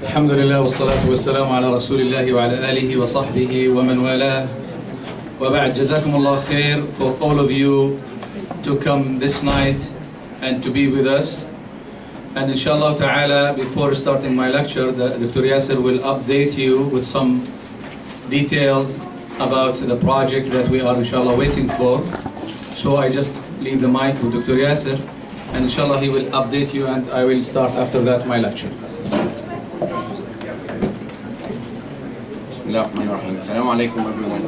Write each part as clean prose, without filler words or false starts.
الحمد لله والصلاة والسلام على رسول الله وعلى آله وصحبه ومن والاه وبعد. جزاكم الله خير for all of you to come this night and to be with us. And inshallah ta'ala, before starting my lecture, Dr. Yasser will update you with some details about the project that we are inshallah waiting for. So I just leave the mic to Dr. Yasser, and inshallah he will update you, and I will start after that my lecture. Assalamu alaikum everyone.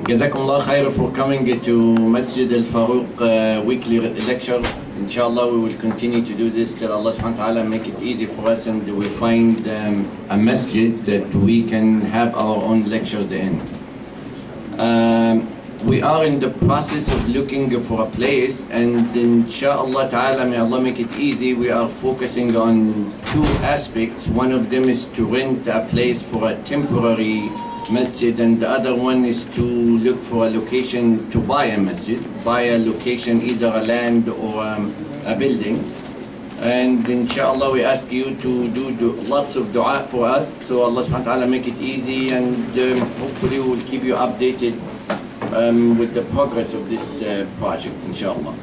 Jazakumullah khair for coming to Masjid al-Faruq weekly lecture. Inshallah we will continue to do this till Allah subhanahu wa ta'ala make it easy for us and we find a masjid that we can have our own lecture in. We are in the process of looking for a place, and inshallah ta'ala, may Allah make it easy, we are focusing on two aspects. One of them is to rent a place for a temporary masjid, and the other one is to look for a location to buy a masjid, buy a location, either a land or a building. And inshallah we ask you to do lots of dua for us, so Allah subhanahu wa ta'ala make it easy, and hopefully we will keep you updated with the progress of this project, inshallah.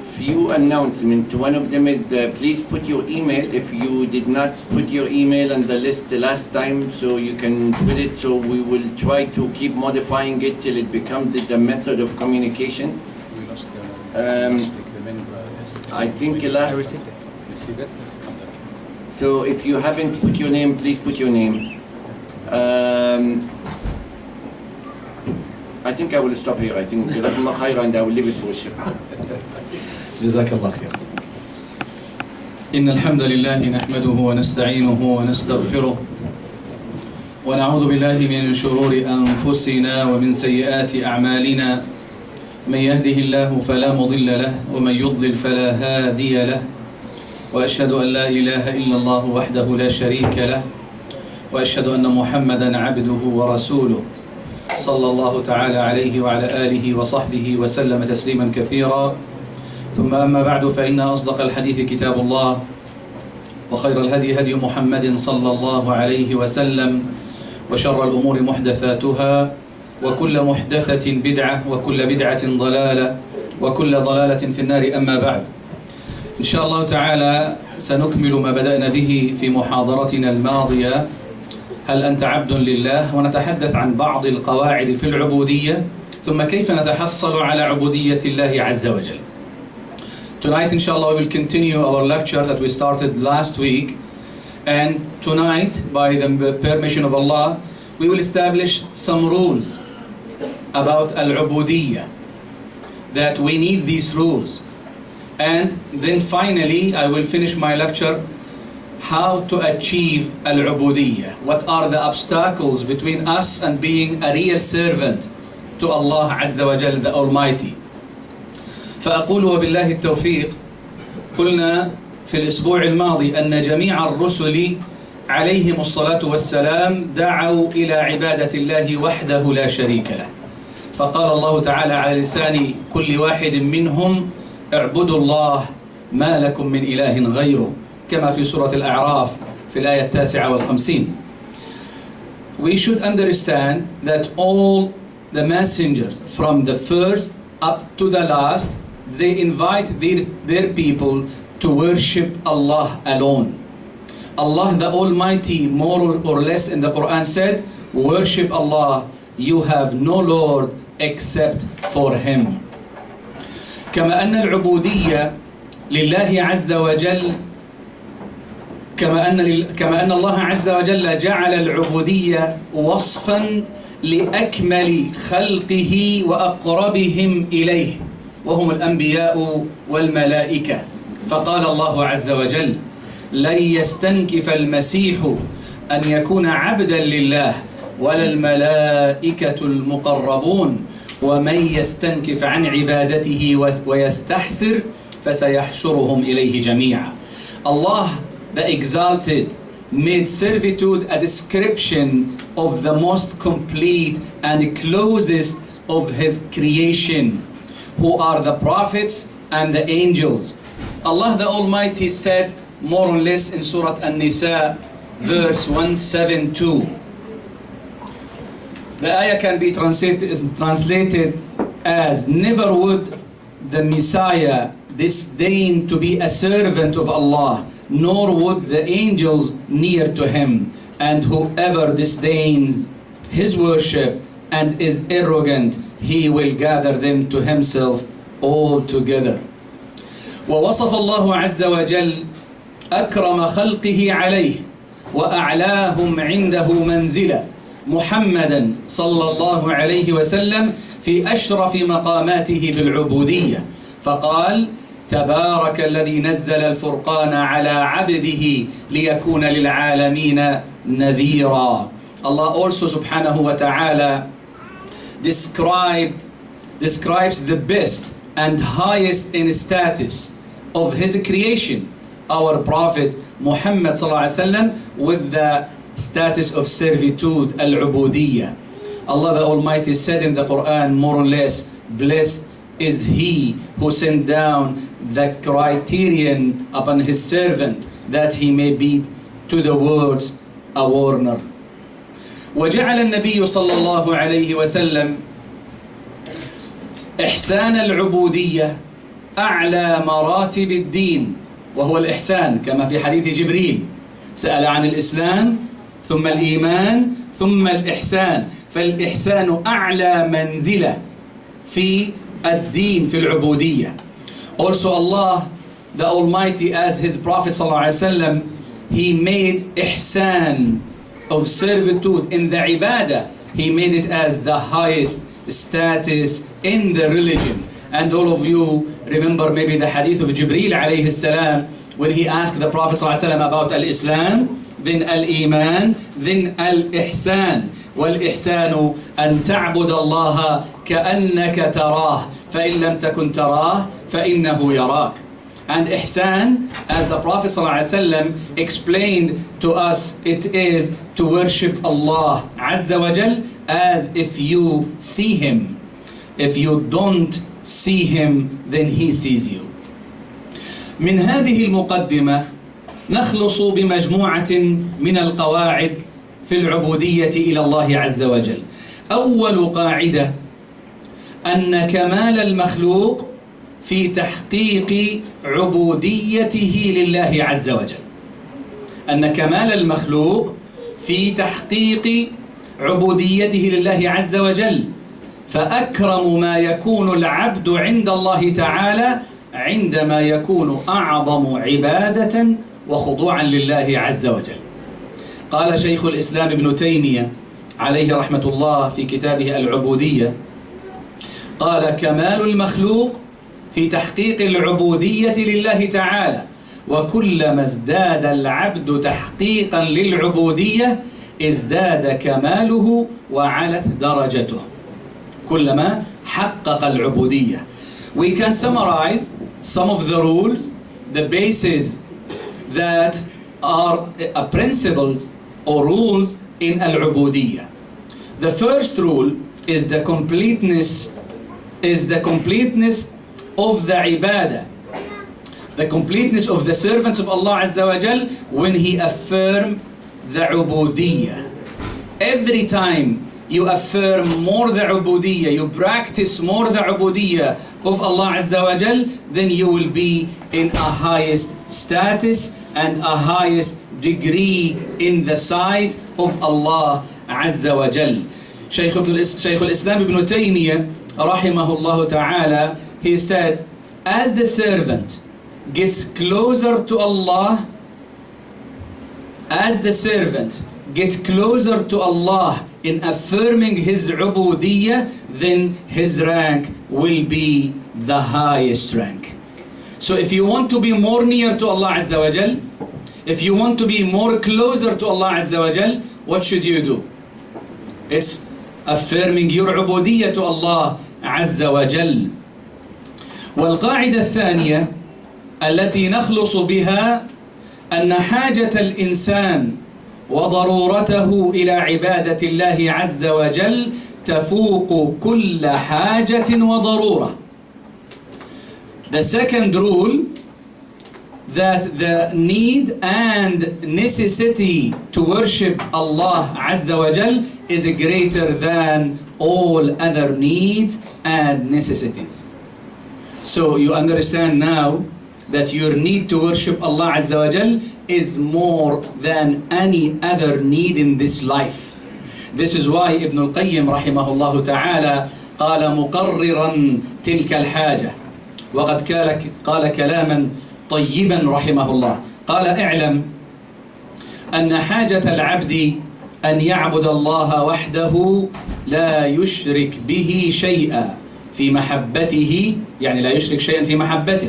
Few announcements. One of them is please put your email if you did not put your email on the list the last time, so you can put it, so we will try to keep modifying it till it becomes the method of communication. I think last. So if you haven't put your name, please put your name. I think I will stop here. I think Jazakumullah khair, and I will leave it for Sheikh. جزاك الله خير. إن الحمد لله نحمده ونستعينه ونستغفره ونعوذ بالله من شرور أنفسنا ومن سيئات أعمالنا. من يهده الله فلا مضل له ومن يضلل فلا هادي له، وأشهد أن لا إله إلا الله وحده لا شريك له، وأشهد أن محمدا عبده ورسوله صلى الله تعالى عليه وعلى آله وصحبه وسلم تسليما كثيرا. ثم أما بعد، فإن أصدق الحديث كتاب الله، وخير الهدي هدي محمد صلى الله عليه وسلم، وشر الأمور محدثاتها، وكل محدثة بدعة، وكل بدعة ضلالة، وكل ضلالة في النار. أما بعد، إن شاء الله تعالى سنكمل ما بدأنا به في محاضرتنا الماضية، هل أنت عبد لله؟ ونتحدث عن بعض القواعد في العبودية، ثم كيف نتحصل على عبودية الله عز وجل. Tonight, inshallah, we will continue our lecture that we started last week, and tonight, by the permission of Allah, we will establish some rules about al-ubudiyya, that we need these rules. And then finally, I will finish my lecture how to achieve al-ubudiyya. What are the obstacles between us and being a real servant to Allah Azza wa Jal, the Almighty. فأقول وبالله التوفيق. قلنا في الأسبوع الماضي أن جميع الرسل عليهم الصلاة والسلام دعوا إلى عبادة الله وحده لا شريك له. فقال الله تعالى على لسان كل واحد منهم اعبدوا الله ما لكم من إله غيره، كما في سورة الأعراف في الآية 59. We should understand that all the messengers from the first up to the last, they invite their people to worship Allah alone. Allah the Almighty, more or less in the Quran said, worship Allah, you have no Lord except for Him. كما أن العبودية لله عز وجل كما أن الله عز وجل جعل العبودية وصفا لأكمل خلقه وأقربهم إليه، وهم الأنبياء والملائكة. فقال الله عز وجل لن يستنكف المسيح أن يكون عبدا لله ولا الملائكة المقربون ومن يستنكف عن عبادته ويستحسر فسيحشرهم إليه جميعا. Allah the Exalted made servitude a description of the most complete and closest of His creation, who are the prophets and the angels. Allah the Almighty said more or less in Surah An-Nisa, verse 172. The ayah can be translated as, never would the Messiah disdain to be a servant of Allah, nor would the angels near to him. And whoever disdains his worship and is arrogant, he will gather them to himself all together. ووصف الله عز وجل أكرم خلقه عليه وأعلاهم عنده منزلة محمدا صلى الله عليه وسلم في أشرف مقاماته بالعبودية، فقال: تبارك الذي نزل الفرقان على عبده ليكون للعالمين نذيرا. Allah also subhanahu wa ta'ala describes the best and highest in status of his creation, our Prophet Muhammad sallallahu alaihi wasallam, with the status of servitude, al-ubudiyya. Allah the Almighty said in the Quran, more or less, blessed is he who sent down the criterion upon his servant, that he may be to the words a warner. وجعل النبي صلى الله عليه وسلم إحسان العبودية أعلى مراتب الدين، وهو الإحسان كما في حديث جبريل، سأل عن الإسلام ثم الإيمان ثم الإحسان، فالإحسان أعلى منزلة في الدين في العبودية. Also Allah the Almighty, as his Prophet صلى الله عليه وسلم, he made ihsan of servitude in the ibadah, he made it as the highest status in the religion. And all of you remember maybe the hadith of Jibreel alayhi salam, when he asked the Prophet صلى الله عليه وسلم about al-Islam, then al-Iman, then al-Ihsan. والإحسان أن تعبد الله كأنك تراه فإن لم تكن تراه فإنه يراك. And ihsan, as the Prophet ﷺ explained to us, it is to worship Allah Azza wa Jal as if you see Him. If you don't see Him, then He sees you. من هذه المقدمة نخلص بمجموعة من القواعد في العبودية إلى الله عز وجل. أول قاعدة أن كمال المخلوق في تحقيق عبوديته لله عز وجل. أن كمال المخلوق في تحقيق عبوديته لله عز وجل، فأكرم ما يكون العبد عند الله تعالى عندما يكون أعظم عبادة وخضوعا لله عز وجل. قال شيخ الإسلام ابن تيمية عليه رحمة الله في كتابه العبودية، قال: كمال المخلوق في تحقيق العبودية لله تعالى، وكلما ازداد العبد تحقيقا للعبودية ازداد كماله وعلت درجته. كلما حقق العبودية. We can summarize some of the rules, the bases that are principles or rules in al-ubudiyya. The first rule is the completeness of the ibadah, the completeness of the servants of Allah Azza wa Jal when He affirm the ubudiyya. Every time you affirm more the ubudiyya, you practice more the ubudiyya of Allah Azza wa Jal, then you will be in a highest status and a highest degree in the sight of Allah Azza wa Jal. Shaykh al-Islam ibn Taymiyyah rahimahullah ta'ala, he said, as the servant gets closer to Allah, as the servant gets closer to Allah in affirming his ubudiyya, then his rank will be the highest rank. So if you want to be more near to Allah Azza wa Jal, if you want to be more closer to Allah Azza wa Jal, what should you do? It's affirming your ubudiyya to Allah Azza wa Jal. والقاعدة الثانية التي نخلص بها أن حاجة الإنسان وضرورته إلى عبادة الله عز وجل تفوق كل حاجة وضرورة. The second rule that the need and necessity to worship Allah Azza wa Jal is greater than all other needs and necessities. So you understand now that your need to worship Allah Azza wa Jal is more than any other need in this life. This is why Ibn al-Qayyim rahimahullah ta'ala قال مقررا تلك الحاجة وقد قال كلاما طيبا رحمه الله قال اعلم أن حاجة العبد أن يعبد الله وحده لا يشرك به شيئا في محبته، يعني لا يشرك شيئا في محبته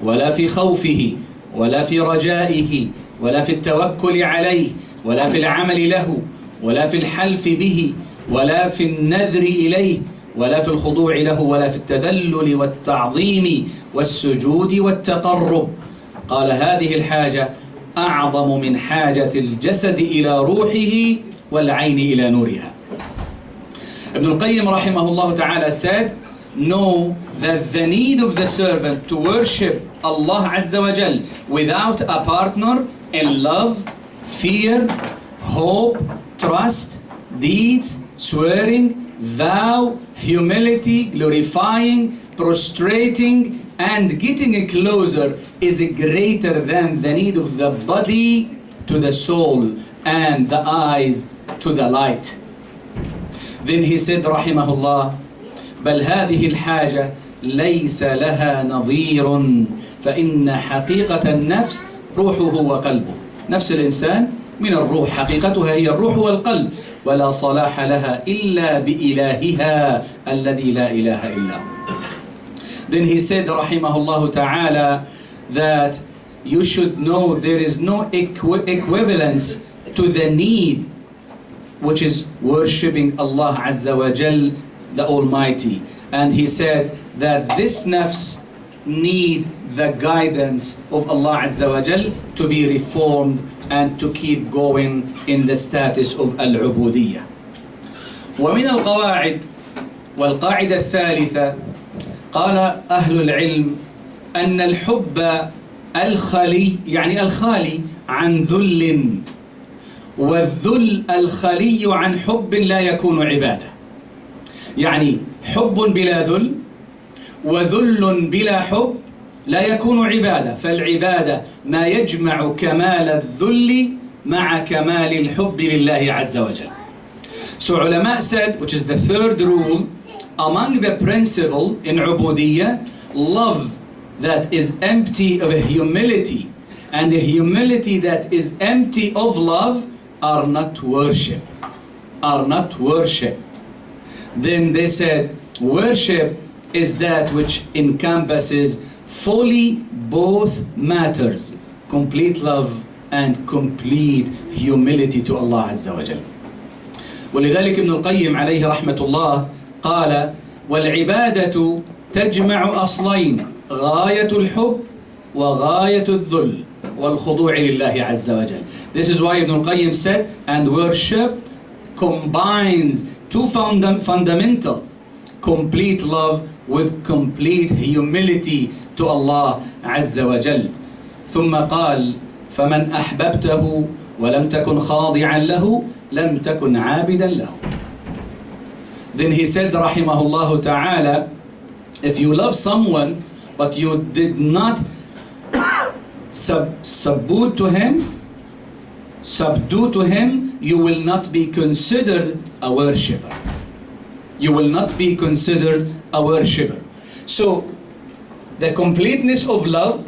ولا في خوفه ولا في رجائه ولا في التوكل عليه ولا في العمل له ولا في الحلف به ولا في النذر إليه ولا في الخضوع له ولا في التذلل والتعظيم والسجود والتقرب. قال هذه الحاجة أعظم من حاجة الجسد إلى روحه والعين إلى نورها. Ibn al-Qayyim rahimahullah ta'ala said, know that the need of the servant to worship Allah Azza wa Jal without a partner in love, fear, hope, trust, deeds, swearing, vow, humility, glorifying, prostrating, and getting closer is greater than the need of the body to the soul and the eyes to the light. Then he said rahimahullah, بل هذه الحاجة ليس لها نظير فإن حقيقة النفس روحه وقلبه. نفس الإنسان من الروح، حقيقتها هي الروح والقلب، ولا صلاح لها إلا بإلهها الذي لا إله إلا هو. Then he said rahimahullah ta'ala that you should know there is no equivalence to the need which is worshipping Allah Azza wa Jal, the Almighty. And he said that this nafs need the guidance of Allah Azza wa Jal to be reformed and to keep going in the status of al-ubudiyya. ومن القواعد والقاعدة الثالثة قال أهل العلم أن الحب الخالي يعني الخالي عن ذل، والذل الخالي عن حب لا يكون عبادة. يعني حب بلا ذل وذل بلا حب لا يكون عبادة، فالعبادة ما يجمع كمال الذل مع كمال الحب لله عز وجل. So ulama said, which is the third rule, among the principle in ubudiyya, love that is empty of humility and a humility that is empty of love are not worship. Are not worship. Then they said, worship is that which encompasses fully both matters, complete love and complete humility to Allah Azza wa Jal. ولذلك ابن القيم عليه رحمة الله قال والعبادة تجمع أصلين غاية الحب وغاية الذل والخضوع لله عز وجل. This is why Ibn al-Qayyim said, and worship combines two fundamentals, complete love with complete humility to Allah عز وجل. ثم قال فمن أحببته ولم تكن خاضعا له لم تكن عابدا له. Then he said rahimahullah ta'ala, if you love someone but you did not subdue to him, you will not be considered a worshipper. You will not be considered a worshipper. So the completeness of love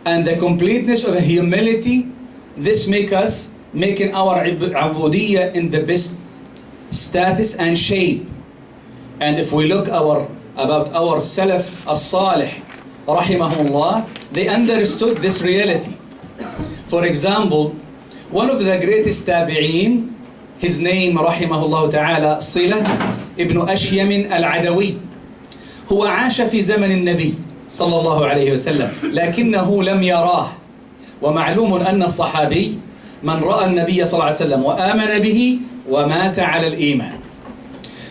and the completeness of humility, this making our ubudiyya in the best status and shape. And if we look about our Salaf as-Salih rahimahumullah, they understood this reality. For example, one of the greatest tabi'een, his name rahimahullah ta'ala Silah ibn Ashyam al-Adawi, هو عاش في زمن النبي صلى الله عليه وسلم لكنه لم يراه. ومعلوم أن الصحابي من رأى النبي صلى الله عليه وسلم وآمن به ومات على الإيمان.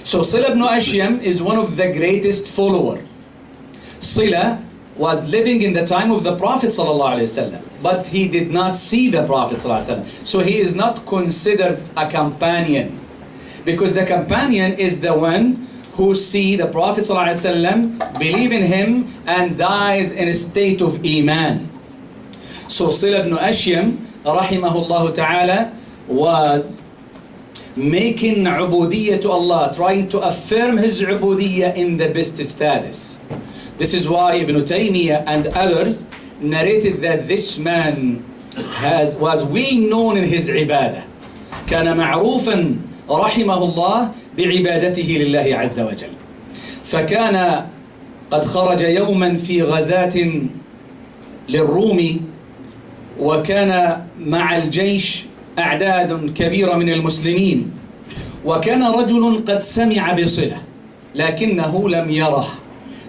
So Silah ibn Ashyam is one of the greatest followers. Silah was living in the time of the Prophet ﷺ, but he did not see the Prophet ﷺ. So he is not considered a companion, because the companion is the one who see the Prophet ﷺ, believe in him, and dies in a state of Iman. So Sila ibn Ashyam, rahimahullah ta'ala, was making ubudiyyah to Allah, trying to affirm his ubudiyyah in the best status. This is why Ibn Taymiyyah and others narrated that this man was well known in his ibadah. كان معروفا رحمه الله بعبادته لله عز وجل. فكان قد خرج يوما في غزاة للروم، وكان مع الجيش أعداد كبيرة من المسلمين، وكان رجل قد سمع بصلة لكنه لم يره،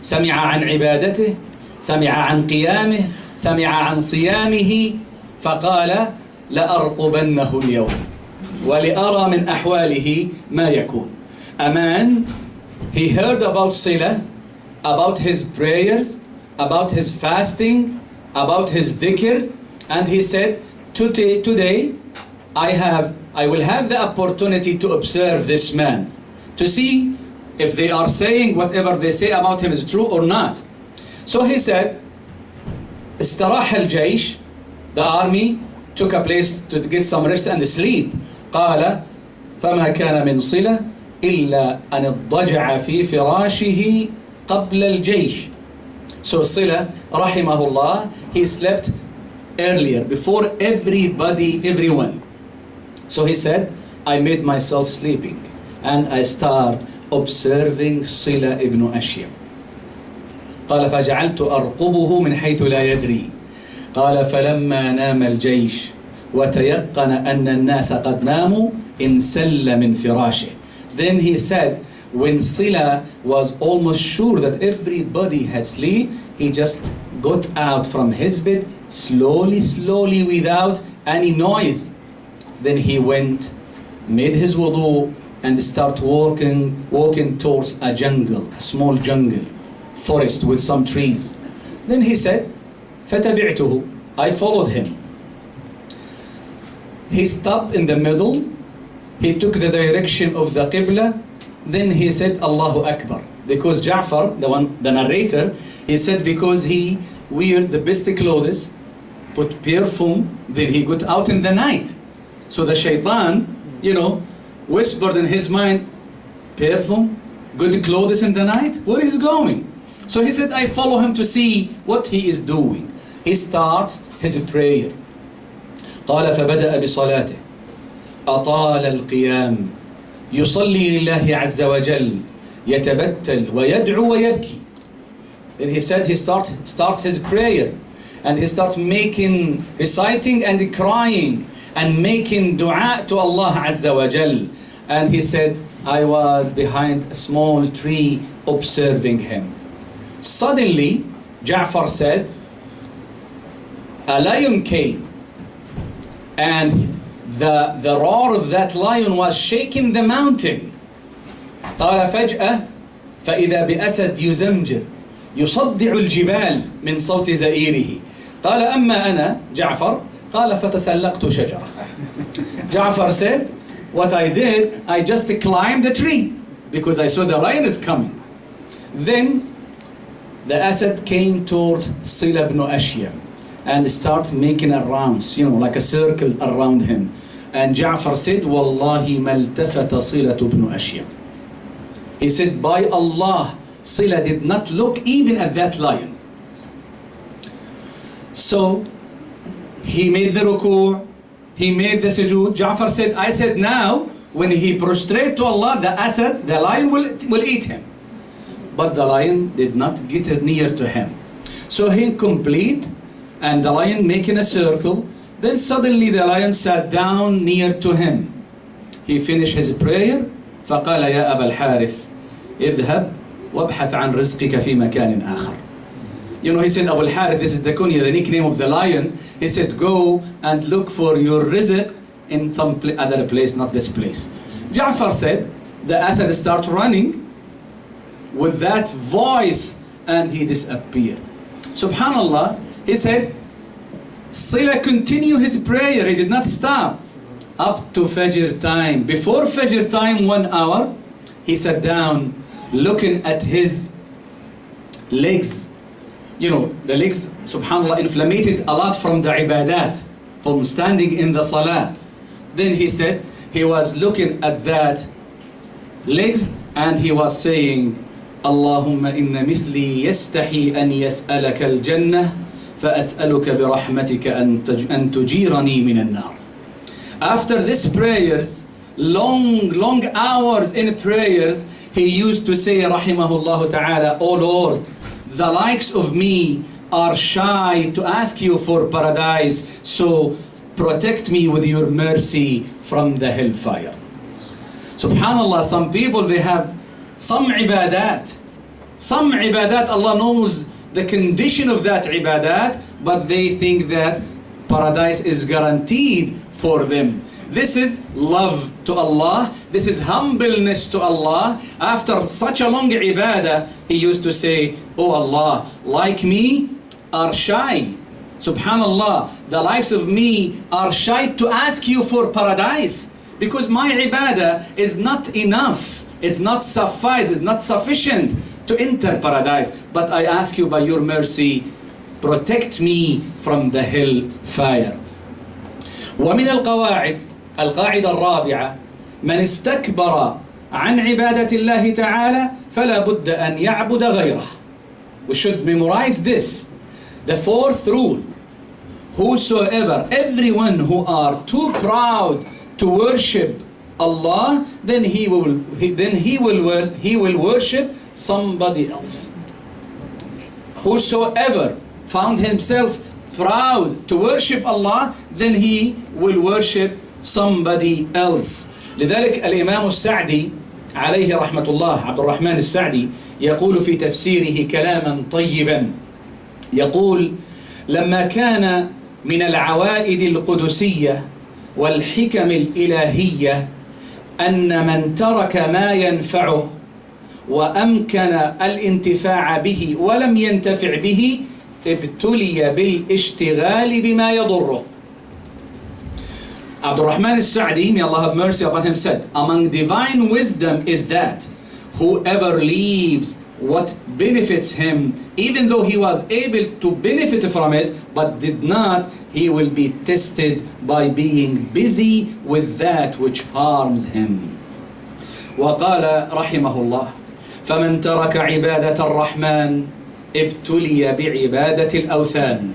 سمع عن عبادته، سمع عن قيامه، سمع عن صيامه، فقال لأرقبنه اليوم ولأرى من أحواله ما يكون. A man, he heard about Sila, about his prayers, about his fasting, about his dhikr, and he said, today I will have the opportunity to observe this man, to see if they are saying whatever they say about him is true or not. So he said, استراح الجيش, the army took a place to get some rest and sleep. قال فما كان من صلة إلا أن اضطجع في فراشه قبل الجيش. So Sila, rahimahullah, he slept earlier, before everyone. So he said, I made myself sleeping and I start observing Sila ibn Ashyam. قال فجعلت أرقبه من حيث لا يدري. قال فلما نام الجيش وتيقن أن الناس قد ناموا انسل من فراشه. Then he said, when Sila was almost sure that everybody had sleep, he just got out from his bed slowly without any noise. Then he went, made his wudu, and start walking towards a jungle, a small jungle, forest with some trees. Then he said, فَتَبِعْتُهُ, I followed him. He stopped in the middle, he took the direction of the Qibla, then he said, Allahu Akbar. Because Ja'far, the narrator, he said because he wear the best clothes, put perfume, then he got out in the night. So the shaitan, whispered in his mind, perfume, good clothes in the night, where is he going? So he said, I follow him to see what he is doing. He starts his prayer. قال فبدأ بصلاته أطال القيام يصلي لله عز وجل يتبتل ويدعو ويبكي. Then he said he starts his prayer, and he starts reciting and crying and making dua to Allah Azza wa Jal. And he said, I was behind a small tree observing him. Suddenly, Ja'far said, a lion came, and the roar of that lion was shaking the mountain. قال فجأة فإذا بأسد يزمجر يصدع الجبال من صوت زئيره. قال أما أنا جعفر قال فتسلقت شجرة. Ja'far said, what I did, I just climbed the tree because I saw the lion is coming. Then the Asad came towards Sila ibn Ashyam and start making a rounds, like a circle around him. And Ja'far said, Wallahi maltafata Sila ibn Ashyam. He said, by Allah, Sila did not look even at that lion. So he made the ruku', he made the sujood. Ja'far said, I said now, when he prostrate to Allah, the Asad, the lion will eat him. But the lion did not get near to him. So he complete, and the lion making a circle. Then suddenly the lion sat down near to him. He finished his prayer. فقال يا أبا الحارث اذهب وابحث عن رزقك في مكان آخر. He said, Abu al-Harith, this is the kunya, the nickname of the lion. He said, go and look for your rizq in some other place, not this place. Ja'far said, the Asad start running with that voice, and he disappeared. Subhanallah, he said, Sila continued his prayer, he did not stop up to Fajr time. Before Fajr time, 1 hour, he sat down looking at his legs. You know, the legs, subhanAllah, inflamed a lot from the ibadat, from standing in the salah. Then he said, he was looking at that legs and he was saying, Allahumma inna mithli yastahi an yas'alaka al-jannah فأسألك برحمتك أن تجيرني من النار. After these prayers, long hours in prayers, he used to say, rahimahullah ta'ala, "O Lord, the likes of me are shy to ask you for paradise, so protect me with your mercy from the hellfire." Subhanallah, some people, they have some ibadat. Allah knows the condition of that ibadat, but they think that paradise is guaranteed for them. This is love to Allah. This is humbleness to Allah. After such a long ibadah, he used to say, "Oh Allah, like me are shy. Subhanallah, the likes of me are shy to ask you for paradise because my ibadah is not enough. It's not suffice, it's not sufficient to enter paradise. But I ask you by your mercy, protect me from the hell fire." ومن القاعدة الرابعة من استكبر عن عبادة الله تعالى فلا بد أن يعبد غيره. We should memorize this. The fourth rule: whosoever, everyone who are too proud to worship Allah, then he will worship somebody else. Whosoever found himself proud to worship Allah, then he will worship somebody else. لذلك الإمام السعدي عليه رحمة الله عبد الرحمن السعدي يقول في تفسيره كلاما طيبا، يقول: لما كان من العوائد القدسية والحكم الإلهية أن من ترك ما ينفعه وأمكن الانتفاع به ولم ينتفع به ابتلي بالاشتغال بما يضره. Abdul Rahman al-Sa'di, may Allah have mercy upon him, said, among divine wisdom is that whoever leaves what benefits him, even though he was able to benefit from it, but did not, he will be tested by being busy with that which harms him. وقال رحمه الله: فمن ترك عبادة الرحمن ابتلي بعبادة الأوثان،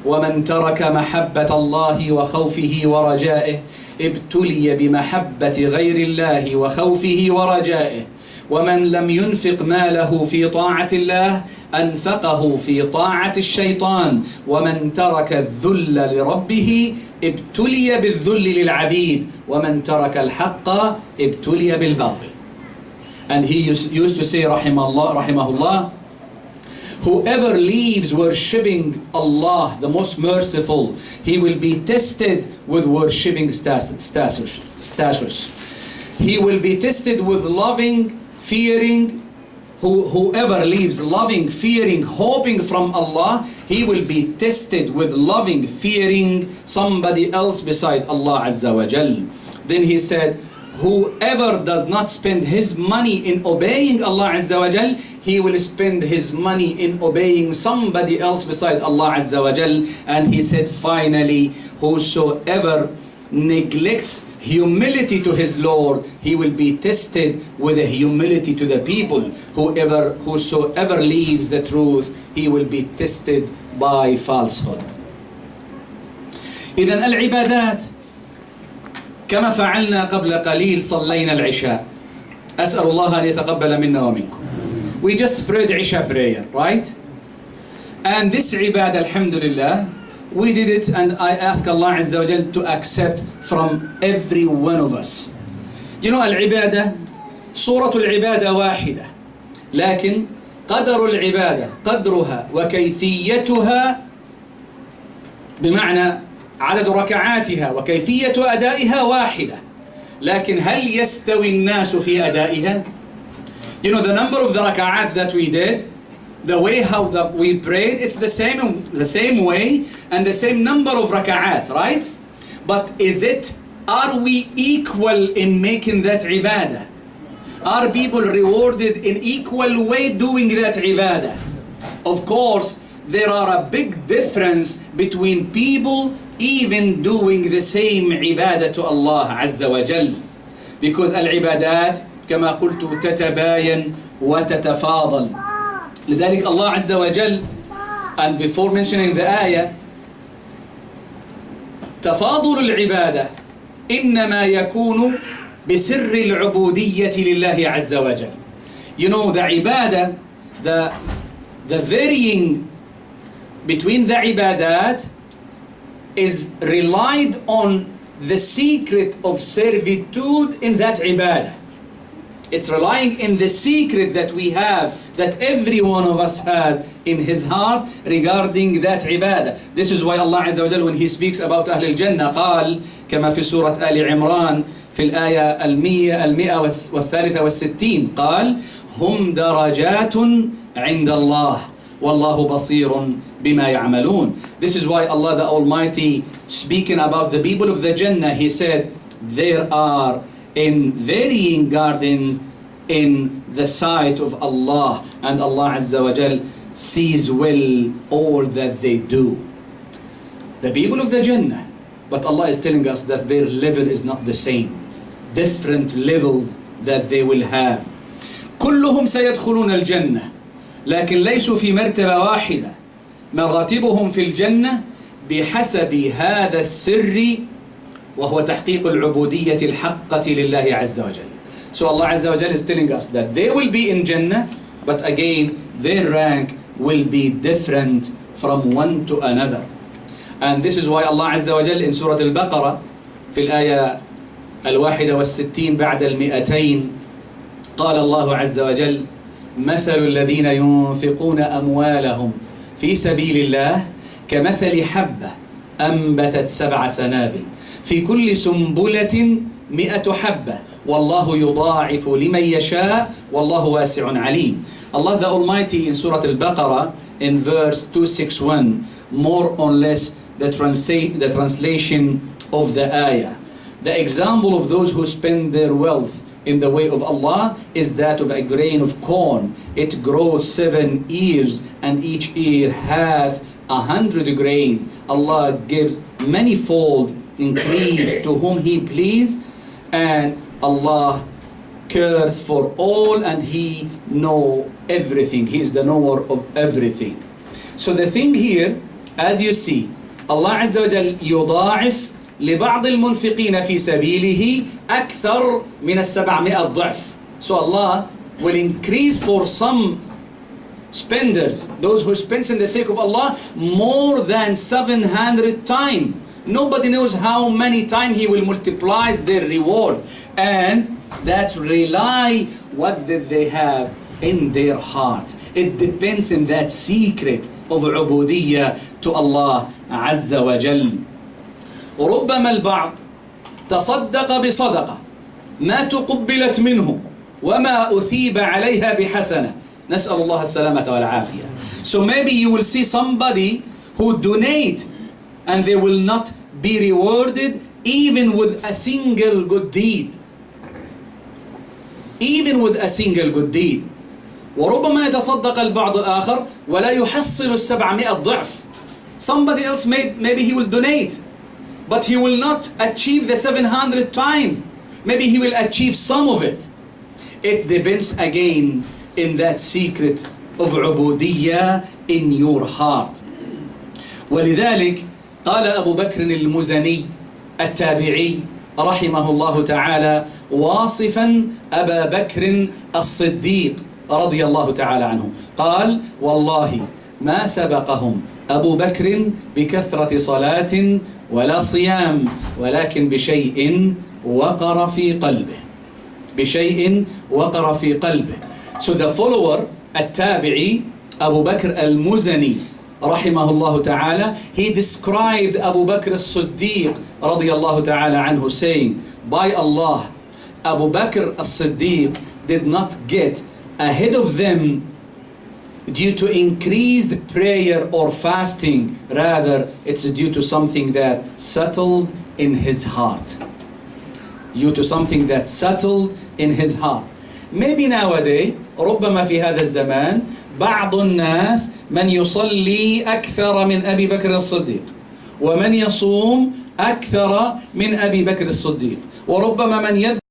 ومن ترك محبة الله وخوفه ورجائه ابتلي بمحبة غير الله وخوفه ورجائه، ومن لم ينفق ماله في طاعة الله أنفقه في طاعة الشيطان، ومن ترك الذل لربه ابتلي بالذل للعبيد، ومن ترك الحق ابتلي بالباطل. And he used to say rahimahullah, whoever leaves worshipping Allah, the most merciful, he will be tested with worshipping status. He will be tested with loving, fearing. Whoever leaves loving, fearing, hoping from Allah, he will be tested with loving, fearing somebody else beside Allah Azza wa Jal. Then he said, whoever does not spend his money in obeying Allah Azza wa Jal, he will spend his money in obeying somebody else beside Allah Azza wa Jal. And he said finally, whosoever neglects humility to his Lord, he will be tested with a humility to the people. Whosoever leaves the truth, he will be tested by falsehood. إذن العبادات كما فعلنا قبل قليل صلينا العشاء. أسأل الله أن يتقبل منا ومنكم. We just prayed Isha prayer, right? And this ibadah, alhamdulillah, we did it, and I ask Allah Azza wa Jal to accept from every one of us. You know, al-ibadah, surah al-ibadah wahida, لكن قدر العبادة قدرها وكيفيتها بمعنى عدد ركعاتها وكيفية أدائها واحدة، لكن هل يستوي الناس في أدائها؟ You know, the number of the raka'at that we did, the way how we prayed, it's the same way and the same number of raka'at, right? But are we equal in making that ibadah? Are people rewarded in equal way doing that ibadah? Of course, there are a big difference between people even doing the same ibadah to Allah Azza wa Jal. Because al-ibadat, كما قلت, تتباين وتتفاضل. لذلك Allah Azza wa Jal, and before mentioning the ayah, تفاضل العبادة إنما يكون بسر العبودية لله عز وجل. You know, the ibadah, the varying between the ibadat is relied on the secret of servitude in that ibadah. It's relying in the secret that we have, that every one of us has in his heart regarding that ibadah. This is why Allah Azza wa Jal, when He speaks about Ahl al-Jannah, قال كما في سورة آل عمران في الآية 163 قال هم درجات عند الله والله بصير بما يعملون. This is why Allah the Almighty, speaking about the people of the Jannah, He said there are in varying gardens in the sight of Allah, and Allah Azza wa Jal sees well all that they do. The people of the Jannah, but Allah is telling us that their level is not the same. Different levels that they will have. كلهم سيدخلون الجنة لكن ليسوا في مرتبة واحدة. مراتبهم في الجنة بحسب هذا السر وهو تحقيق العبودية الحقة لله عز وجل. So Allah Azza wa Jal is telling us that they will be in Jannah, but again their rank will be different from one to another. And this is why Allah Azza wa Jal in Surah Al-Baqarah في الآية 61 بعد 200 قال الله عز وجل مثل الذين ينفقون أموالهم في سبيل الله كمثل حبة أنبتت 7 سنابل في كل سنبلة 100 حبة والله يضاعف لمن يشاء والله واسع عليم. Allah the Almighty in Surah Al-Baqarah in verse 261 more or less the translation of the ayah. The example of those who spend their wealth in the way of Allah is that of a grain of corn. It grows 7 ears and each ear hath 100 grains. Allah gives manifold increase to whom He please, and Allah careth for all, and He know everything. He is the knower of everything. So the thing here, as you see, Allah Azza wa Jal يضاعف لبعض المنفقين في سبيله أكثر من 700 ضعف. So Allah will increase for some spenders, those who spend in the sake of Allah, more than 700 times. Nobody knows how many times He will multiply their reward. And that's rely what did they have in their heart. It depends in that secret of عبودية to Allah عز وجل. وربما البعض تصدق بصدقة ما تقبلت منه وما أثيب عليها بحسنة. نسأل الله السلامة والعافية. So maybe you will see somebody who donate and they will not be rewarded even with a single good deed. Even with a single good deed. وربما يتصدق البعض الآخر ولا يحصل 700 ضعف. Somebody else maybe he will donate, but he will not achieve the 700 times. Maybe he will achieve some of it. It depends again in that secret of عبودية in your heart. ولذلك قال أبو بكر المزني التابعي رحمه الله تعالى واصفا أبا بكر الصديق رضي الله تعالى عنه قال والله ما سبقهم أبو بكر بكثرة صلاة ولا صيام ولكن بشيء وقر في قلبه. بشيء وقر في قلبه. So the follower التابعي أبو بكر المزني رحمه الله تعالى, he described Abu Bakr as-Siddiq رضي الله تعالى عنه saying, by Allah, Abu Bakr as-Siddiq did not get ahead of them due to increased prayer or fasting. Rather, it's due to something that settled in his heart. Due to something that settled in his heart. Maybe nowadays, ربما في هذا الزمان بعض الناس من يصلي أكثر من أبي بكر الصديق ومن يصوم أكثر من أبي بكر الصديق وربما من يذكر